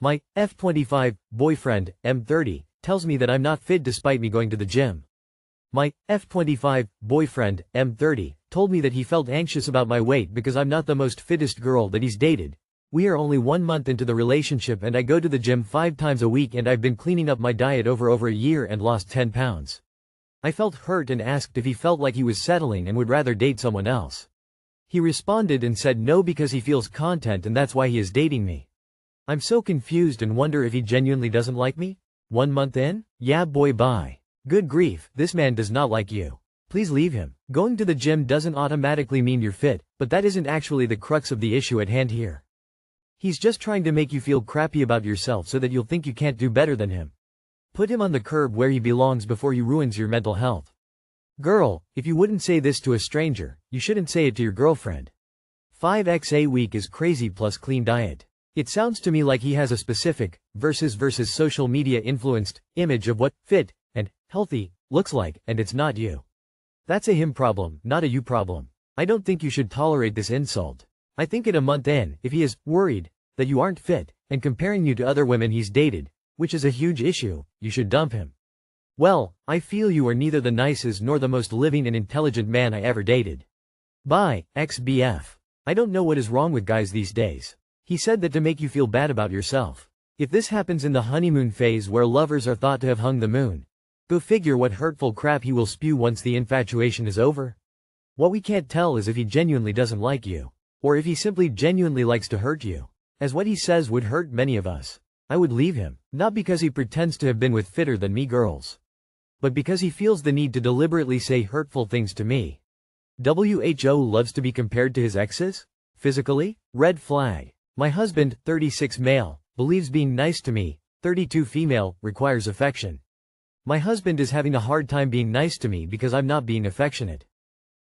My F25 boyfriend, M30, tells me that I'm not fit despite me going to the gym. My F25 boyfriend, M30, told me that he felt anxious about my weight because I'm not the most fittest girl that he's dated. We are only 1 month into the relationship and I go to the gym 5 times a week and I've been cleaning up my diet over a year and lost 10 pounds. I felt hurt and asked if he felt like he was settling and would rather date someone else. He responded and said no because he feels content and that's why he is dating me. I'm so confused and wonder if he genuinely doesn't like me? 1 month in? Yeah boy bye. Good grief, this man does not like you. Please leave him. Going to the gym doesn't automatically mean you're fit, but that isn't actually the crux of the issue at hand here. He's just trying to make you feel crappy about yourself so that you'll think you can't do better than him. Put him on the curb where he belongs before he ruins your mental health. Girl, if you wouldn't say this to a stranger, you shouldn't say it to your girlfriend. 5x a week is crazy plus clean diet. It sounds to me like he has a specific, versus social media influenced, image of what fit and healthy looks like, and it's not you. That's a him problem, not a you problem. I don't think you should tolerate this insult. I think at a month in, if he is worried that you aren't fit, and comparing you to other women he's dated, which is a huge issue, you should dump him. Well, I feel you are neither the nicest nor the most living and intelligent man I ever dated. Bye, XBF. I don't know what is wrong with guys these days. He said that to make you feel bad about yourself. If this happens in the honeymoon phase where lovers are thought to have hung the moon, go figure what hurtful crap he will spew once the infatuation is over. What we can't tell is if he genuinely doesn't like you, or if he simply genuinely likes to hurt you, as what he says would hurt many of us. I would leave him, not because he pretends to have been with fitter than me girls, but because he feels the need to deliberately say hurtful things to me. WHO loves to be compared to his exes? Physically? Red flag. My husband, 36 male, believes being nice to me, 32 female, requires affection. My husband is having a hard time being nice to me because I'm not being affectionate.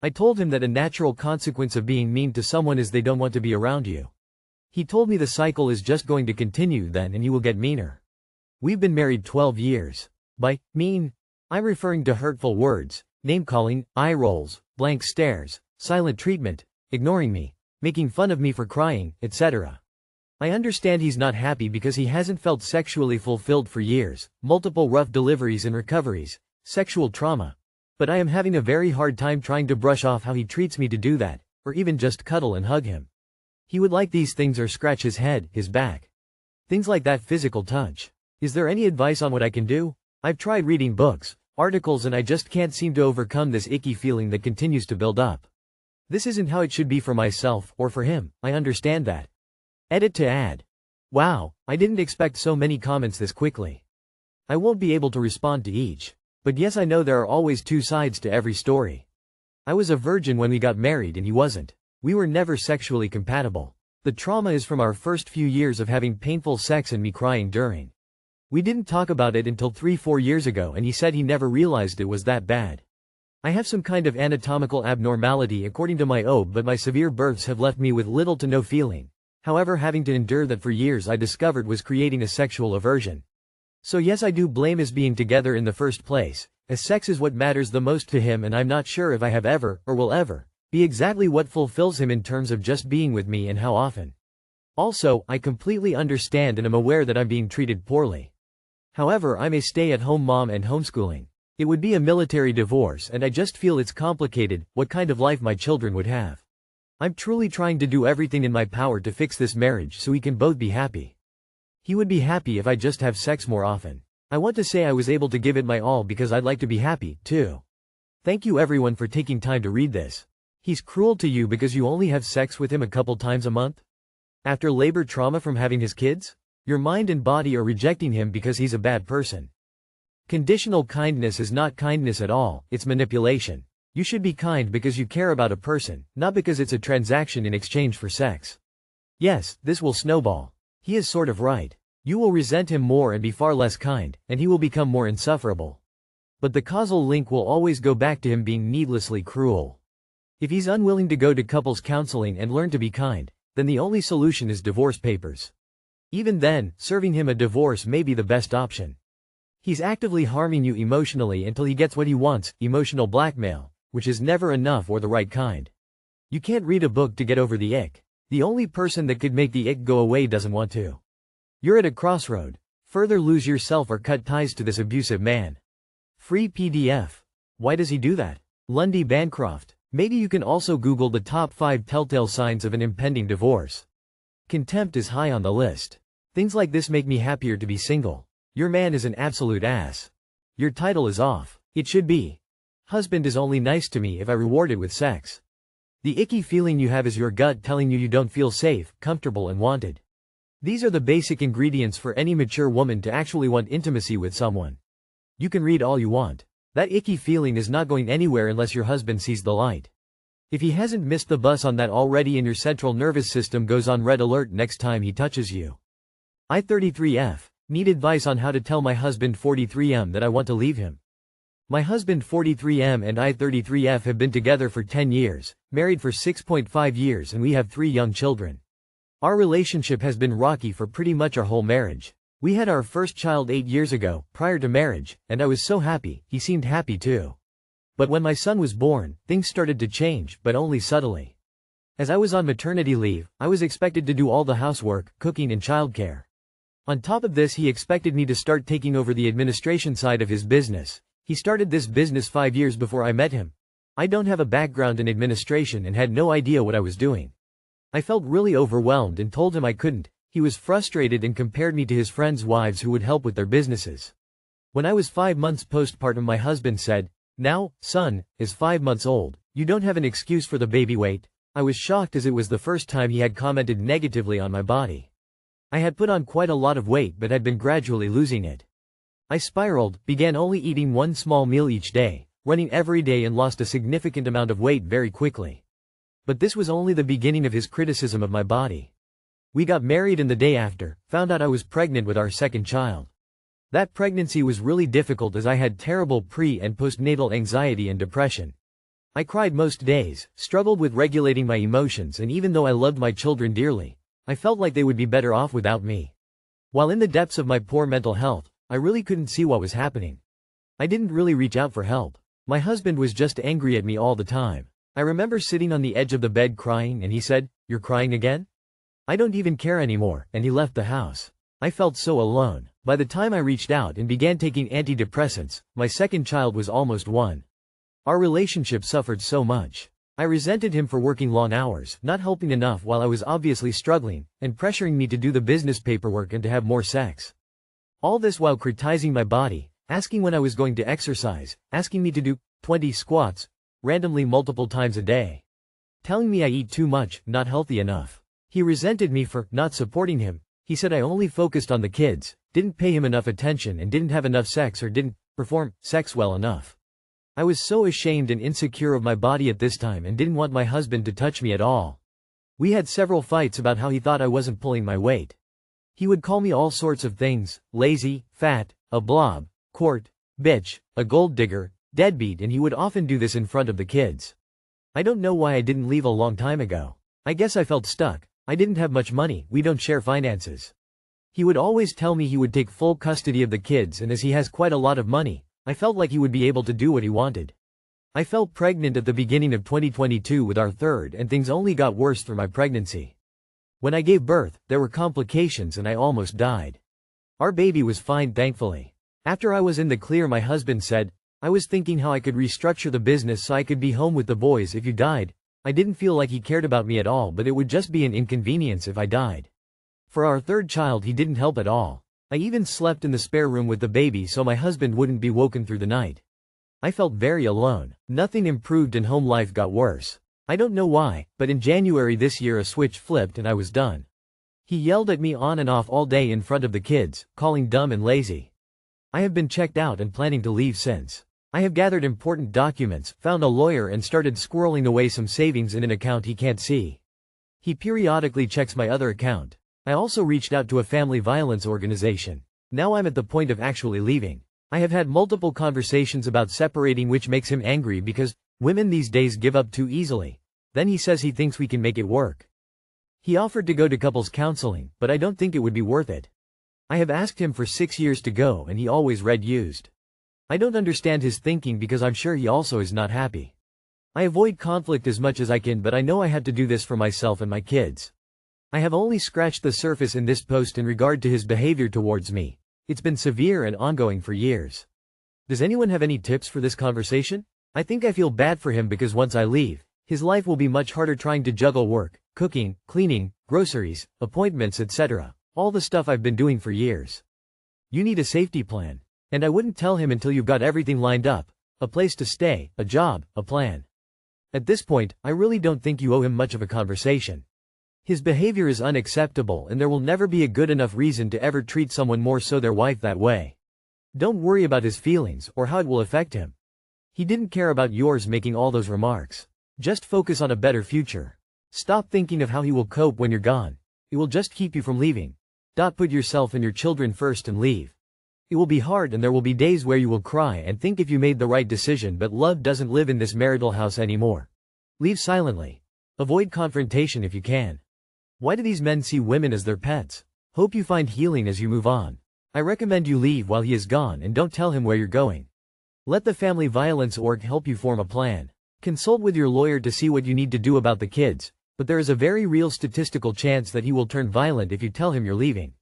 I told him that a natural consequence of being mean to someone is they don't want to be around you. He told me the cycle is just going to continue then and you will get meaner. We've been married 12 years. By mean, I'm referring to hurtful words, name-calling, eye rolls, blank stares, silent treatment, ignoring me, making fun of me for crying, etc. I understand he's not happy because he hasn't felt sexually fulfilled for years, multiple rough deliveries and recoveries, sexual trauma. But I am having a very hard time trying to brush off how he treats me to do that, or even just cuddle and hug him. He would like these things or scratch his head, his back. Things like that physical touch. Is there any advice on what I can do? I've tried reading books, articles and I just can't seem to overcome this icky feeling that continues to build up. This isn't how it should be for myself, or for him, I understand that. Edit to add. Wow, I didn't expect so many comments this quickly. I won't be able to respond to each. But yes, I know there are always two sides to every story. I was a virgin when we got married and he wasn't. We were never sexually compatible. The trauma is from our first few years of having painful sex and me crying during. We didn't talk about it until 3-4 years ago and he said he never realized it was that bad. I have some kind of anatomical abnormality according to my OB, but my severe births have left me with little to no feeling. However, having to endure that for years I discovered was creating a sexual aversion. So yes, I do blame us being together in the first place, as sex is what matters the most to him and I'm not sure if I have ever, or will ever, be exactly what fulfills him in terms of just being with me and how often. Also, I completely understand and am aware that I'm being treated poorly. However, I'm a stay-at-home mom and homeschooling. It would be a military divorce and I just feel it's complicated, what kind of life my children would have. I'm truly trying to do everything in my power to fix this marriage so we can both be happy. He would be happy if I just have sex more often. I want to say I was able to give it my all because I'd like to be happy, too. Thank you everyone for taking time to read this. He's cruel to you because you only have sex with him a couple times a month? After labor trauma from having his kids? Your mind and body are rejecting him because he's a bad person. Conditional kindness is not kindness at all, it's manipulation. You should be kind because you care about a person, not because it's a transaction in exchange for sex. Yes, this will snowball. He is sort of right. You will resent him more and be far less kind, and he will become more insufferable. But the causal link will always go back to him being needlessly cruel. If he's unwilling to go to couples counseling and learn to be kind, then the only solution is divorce papers. Even then, serving him a divorce may be the best option. He's actively harming you emotionally until he gets what he wants, emotional blackmail, which is never enough or the right kind. You can't read a book to get over the ick. The only person that could make the ick go away doesn't want to. You're at a crossroad. Further lose yourself or cut ties to this abusive man. Free PDF. Why does he do that? Lundy Bancroft. Maybe you can also Google the top 5 telltale signs of an impending divorce. Contempt is high on the list. Things like this make me happier to be single. Your man is an absolute ass. Your title is off. It should be. Husband is only nice to me if I reward it with sex. The icky feeling you have is your gut telling you you don't feel safe, comfortable and wanted. These are the basic ingredients for any mature woman to actually want intimacy with someone. You can read all you want. That icky feeling is not going anywhere unless your husband sees the light. If he hasn't missed the bus on that already and your central nervous system goes on red alert next time he touches you. I33F. Need advice on how to tell my husband 43M that I want to leave him. My husband 43M and I33F have been together for 10 years, married for 6.5 years and we have 3 young children. Our relationship has been rocky for pretty much our whole marriage. We had our first child 8 years ago, prior to marriage, and I was so happy, he seemed happy too. But when my son was born, things started to change, but only subtly. As I was on maternity leave, I was expected to do all the housework, cooking and childcare. On top of this, he expected me to start taking over the administration side of his business. He started this business 5 years before I met him. I don't have a background in administration and had no idea what I was doing. I felt really overwhelmed and told him I couldn't. He was frustrated and compared me to his friends' wives who would help with their businesses. When I was 5 months postpartum, my husband said, "Now, son, is 5 months old. You don't have an excuse for the baby weight." I was shocked as it was the first time he had commented negatively on my body. I had put on quite a lot of weight but had been gradually losing it. I spiraled, began only eating one small meal each day, running every day and lost a significant amount of weight very quickly. But this was only the beginning of his criticism of my body. We got married and the day after, found out I was pregnant with our second child. That pregnancy was really difficult as I had terrible pre- and postnatal anxiety and depression. I cried most days, struggled with regulating my emotions, and even though I loved my children dearly, I felt like they would be better off without me. While in the depths of my poor mental health, I really couldn't see what was happening. I didn't really reach out for help. My husband was just angry at me all the time. I remember sitting on the edge of the bed crying and he said, "You're crying again? I don't even care anymore," and he left the house. I felt so alone. By the time I reached out and began taking antidepressants, my second child was almost 1. Our relationship suffered so much. I resented him for working long hours, not helping enough while I was obviously struggling, and pressuring me to do the business paperwork and to have more sex. All this while criticizing my body, asking when I was going to exercise, asking me to do 20 squats, randomly multiple times a day. Telling me I eat too much, not healthy enough. He resented me for not supporting him. He said I only focused on the kids, didn't pay him enough attention and didn't have enough sex or didn't perform sex well enough. I was so ashamed and insecure of my body at this time and didn't want my husband to touch me at all. We had several fights about how he thought I wasn't pulling my weight. He would call me all sorts of things, lazy, fat, a blob, quart, bitch, a gold digger, deadbeat, and he would often do this in front of the kids. I don't know why I didn't leave a long time ago. I guess I felt stuck. I didn't have much money, we don't share finances. He would always tell me he would take full custody of the kids, and as he has quite a lot of money, I felt like he would be able to do what he wanted. I fell pregnant at the beginning of 2022 with our third, and things only got worse through my pregnancy. When I gave birth, there were complications and I almost died. Our baby was fine, thankfully. After I was in the clear, my husband said, "I was thinking how I could restructure the business so I could be home with the boys if you died." I didn't feel like he cared about me at all, but it would just be an inconvenience if I died. For our third child, he didn't help at all. I even slept in the spare room with the baby so my husband wouldn't be woken through the night. I felt very alone. Nothing improved and home life got worse. I don't know why, but in January this year a switch flipped and I was done. He yelled at me on and off all day in front of the kids, calling dumb and lazy. I have been checked out and planning to leave since. I have gathered important documents, found a lawyer and started squirreling away some savings in an account he can't see. He periodically checks my other account. I also reached out to a family violence organization. Now I'm at the point of actually leaving. I have had multiple conversations about separating, which makes him angry because women these days give up too easily. Then he says he thinks we can make it work. He offered to go to couples counseling, but I don't think it would be worth it. I have asked him for 6 years to go and he always refused. I don't understand his thinking because I'm sure he also is not happy. I avoid conflict as much as I can, but I know I had to do this for myself and my kids. I have only scratched the surface in this post in regard to his behavior towards me. It's been severe and ongoing for years. Does anyone have any tips for this conversation? I think I feel bad for him because once I leave, his life will be much harder trying to juggle work, cooking, cleaning, groceries, appointments, etc. All the stuff I've been doing for years. You need a safety plan. And I wouldn't tell him until you've got everything lined up. A place to stay, a job, a plan. At this point, I really don't think you owe him much of a conversation. His behavior is unacceptable and there will never be a good enough reason to ever treat someone more so their wife that way. Don't worry about his feelings or how it will affect him. He didn't care about yours making all those remarks. Just focus on a better future. Stop thinking of how he will cope when you're gone. It will just keep you from leaving. Put yourself and your children first and leave. It will be hard and there will be days where you will cry and think if you made the right decision, but love doesn't live in this marital house anymore. Leave silently. Avoid confrontation if you can. Why do these men see women as their pets? Hope you find healing as you move on. I recommend you leave while he is gone and don't tell him where you're going. Let the Family Violence Org help you form a plan. Consult with your lawyer to see what you need to do about the kids, but there is a very real statistical chance that he will turn violent if you tell him you're leaving.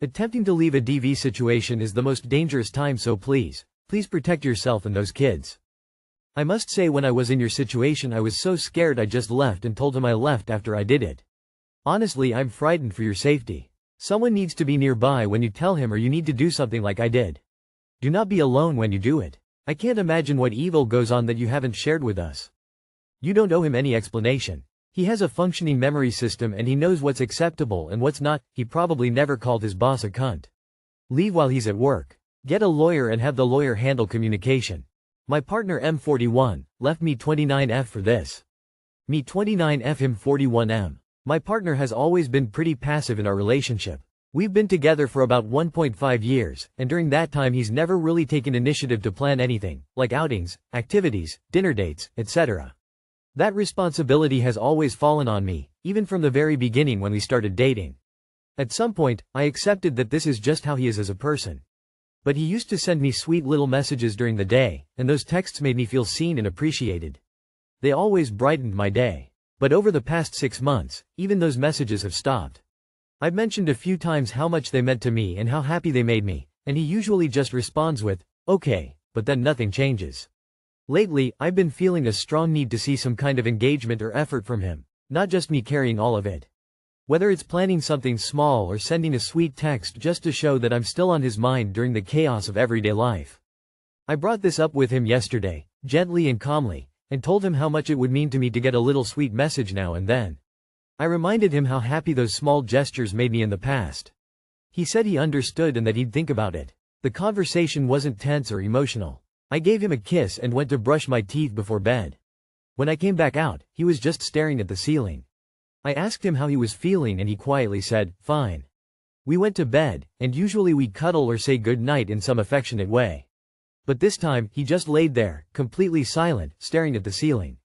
Attempting to leave a DV situation is the most dangerous time, so please protect yourself and those kids. I must say when I was in your situation I was so scared I just left and told him I left after I did it. Honestly, I'm frightened for your safety. Someone needs to be nearby when you tell him or you need to do something like I did. Do not be alone when you do it. I can't imagine what evil goes on that you haven't shared with us. You don't owe him any explanation. He has a functioning memory system and he knows what's acceptable and what's not. He probably never called his boss a cunt. Leave while he's at work. Get a lawyer and have the lawyer handle communication. My partner M41 left me 29F for this. Me 29F him 41M. My partner has always been pretty passive in our relationship. We've been together for about 1.5 years, and during that time he's never really taken initiative to plan anything, like outings, activities, dinner dates, etc. That responsibility has always fallen on me, even from the very beginning when we started dating. At some point, I accepted that this is just how he is as a person. But he used to send me sweet little messages during the day, and those texts made me feel seen and appreciated. They always brightened my day. But over the past 6 months, even those messages have stopped. I've mentioned a few times how much they meant to me and how happy they made me, and he usually just responds with, okay, but then nothing changes. Lately, I've been feeling a strong need to see some kind of engagement or effort from him, not just me carrying all of it. Whether it's planning something small or sending a sweet text just to show that I'm still on his mind during the chaos of everyday life. I brought this up with him yesterday, gently and calmly, and told him how much it would mean to me to get a little sweet message now and then. I reminded him how happy those small gestures made me in the past. He said he understood and that he'd think about it. The conversation wasn't tense or emotional. I gave him a kiss and went to brush my teeth before bed. When I came back out, he was just staring at the ceiling. I asked him how he was feeling and he quietly said, fine. We went to bed, and usually we cuddle or say good night in some affectionate way. But this time, he just laid there, completely silent, staring at the ceiling.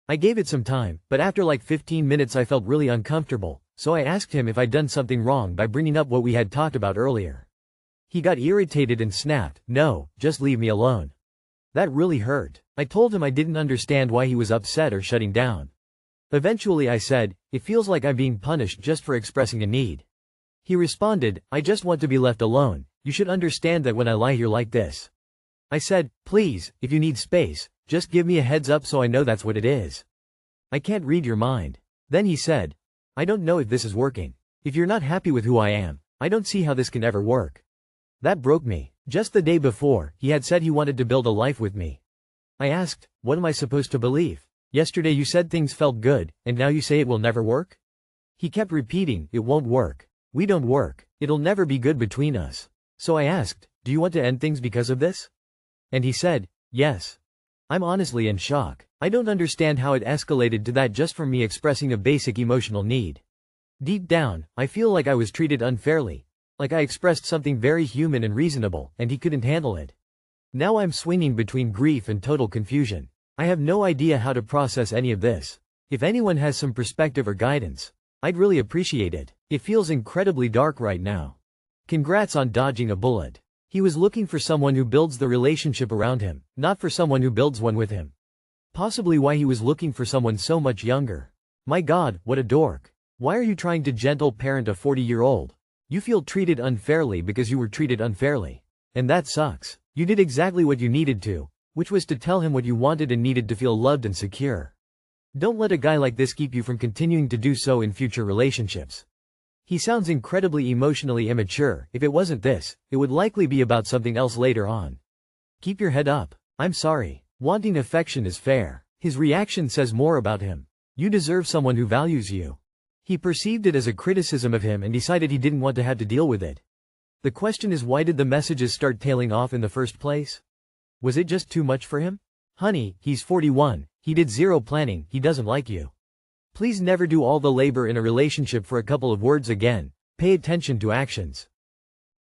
I gave it some time, but after like 15 minutes I felt really uncomfortable, so I asked him if I'd done something wrong by bringing up what we had talked about earlier. He got irritated and snapped, no, just leave me alone. That really hurt. I told him I didn't understand why he was upset or shutting down. Eventually I said, it feels like I'm being punished just for expressing a need. He responded, I just want to be left alone. You should understand that when I lie here like this. I said, please, if you need space, just give me a heads up so I know that's what it is. I can't read your mind. Then he said, I don't know if this is working. If you're not happy with who I am, I don't see how this can ever work. That broke me. Just the day before, he had said he wanted to build a life with me. I asked, what am I supposed to believe? Yesterday you said things felt good, and now you say it will never work? He kept repeating, it won't work. We don't work. It'll never be good between us. So I asked, do you want to end things because of this? And he said, yes. I'm honestly in shock. I don't understand how it escalated to that just from me expressing a basic emotional need. Deep down, I feel like I was treated unfairly. Like I expressed something very human and reasonable, and he couldn't handle it. Now I'm swinging between grief and total confusion. I have no idea how to process any of this. If anyone has some perspective or guidance, I'd really appreciate it. It feels incredibly dark right now. Congrats on dodging a bullet. He was looking for someone who builds the relationship around him, not for someone who builds one with him. Possibly why he was looking for someone so much younger. My God, what a dork. Why are you trying to gentle parent a 40-year-old? You feel treated unfairly because you were treated unfairly. And that sucks. You did exactly what you needed to, which was to tell him what you wanted and needed to feel loved and secure. Don't let a guy like this keep you from continuing to do so in future relationships. He sounds incredibly emotionally immature. If it wasn't this, it would likely be about something else later on. Keep your head up. I'm sorry. Wanting affection is fair. His reaction says more about him. You deserve someone who values you. He perceived it as a criticism of him and decided he didn't want to have to deal with it. The question is, why did the messages start tailing off in the first place? Was it just too much for him? Honey, he's 41, he did zero planning, he doesn't like you. Please never do all the labor in a relationship for a couple of words again. Pay attention to actions.